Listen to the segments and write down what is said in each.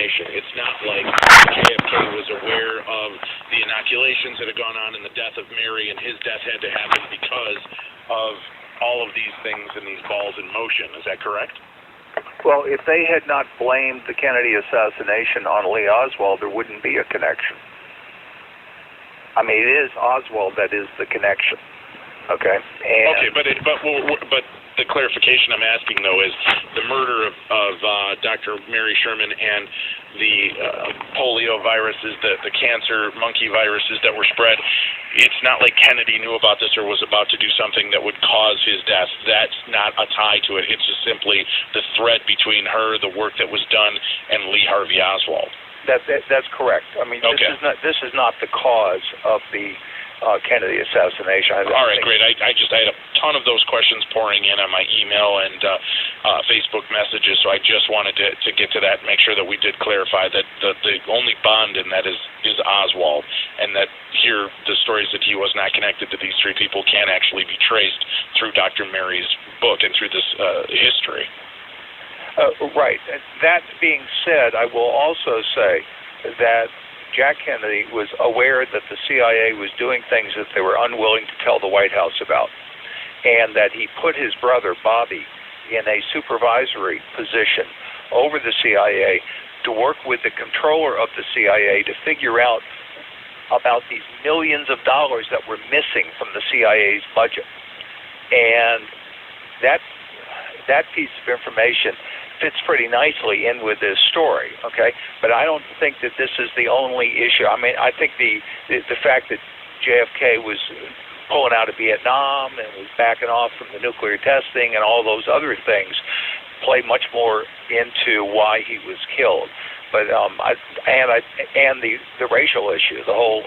information. It's not like JFK was aware of the inoculations that had gone on and the death of Mary, and his death had to happen because of all of these things and these balls in motion. Is that correct? Well, if they had not blamed the Kennedy assassination on Lee Oswald, there wouldn't be a connection. I mean, it is Oswald that is the connection. Okay. Okay, but the clarification I'm asking though is the murder of Dr. Mary Sherman and the polio viruses, the cancer monkey viruses that were spread. It's not like Kennedy knew about this or was about to do something that would cause his death. That's not a tie to it. It's just simply the thread between her, the work that was done, and Lee Harvey Oswald. That's correct. I mean, okay. This is not the cause of the Kennedy assassination. All right, great. I had a ton of those questions pouring in on my email and Facebook messages, so I just wanted to get to that and make sure that we did clarify that the only bond in that is Oswald, and that here the stories that he was not connected to these three people can actually be traced through Dr. Mary's book and through this history. Right. That being said, I will also say that Jack Kennedy was aware that the CIA was doing things that they were unwilling to tell the White House about, and that he put his brother, Bobby, in a supervisory position over the CIA to work with the controller of the CIA to figure out about these millions of dollars that were missing from the CIA's budget. And that piece of information fits pretty nicely in with this story, okay? But I don't think that this is the only issue. I mean, I think the fact that JFK was pulling out of Vietnam and was backing off from the nuclear testing and all those other things play much more into why he was killed. But the racial issue, the whole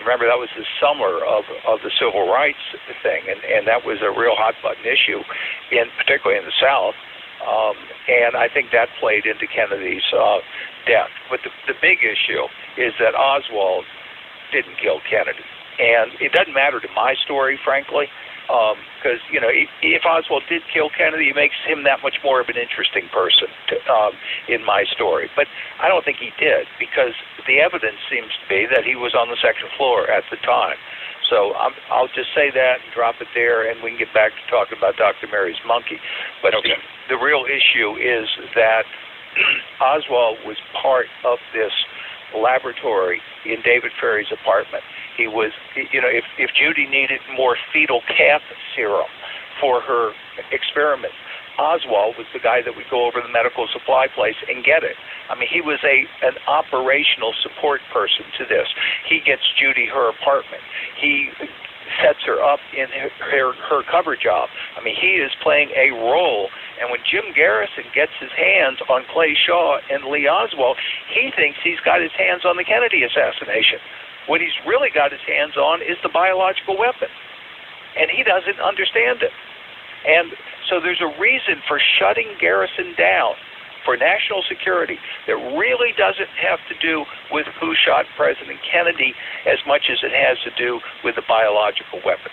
remember that was the summer of the civil rights thing, and that was a real hot button issue, particularly in the South. And I think that played into Kennedy's death. But the big issue is that Oswald didn't kill Kennedy. And it doesn't matter to my story, frankly, because, if Oswald did kill Kennedy, it makes him that much more of an interesting person in my story. But I don't think he did, because the evidence seems to be that he was on the second floor at the time. So I'll just say that and drop it there, and we can get back to talking about Dr. Mary's monkey. But okay. The real issue is that Oswald was part of this laboratory in David Ferry's apartment. He was, if Judy needed more fetal calf serum for her experiments, Oswald was the guy that would go over to the medical supply place and get it. I mean, he was an operational support person to this. He gets Judy her apartment. He sets her up in her cover job. I mean, he is playing a role. And when Jim Garrison gets his hands on Clay Shaw and Lee Oswald, he thinks he's got his hands on the Kennedy assassination. What he's really got his hands on is the biological weapon. And he doesn't understand it. And so there's a reason for shutting Garrison down for national security that really doesn't have to do with who shot President Kennedy as much as it has to do with the biological weapon.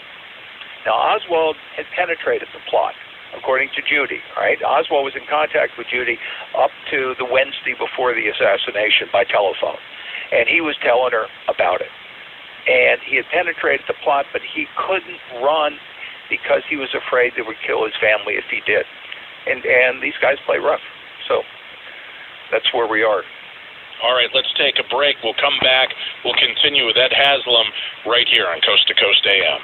Now, Oswald had penetrated the plot, according to Judy. Right? Oswald was in contact with Judy up to the Wednesday before the assassination by telephone, and he was telling her about it. And he had penetrated the plot, but he couldn't run because he was afraid they would kill his family if he did. And these guys play rough. So that's where we are. All right, let's take a break. We'll come back. We'll continue with Ed HASLAM right here on Coast to Coast AM.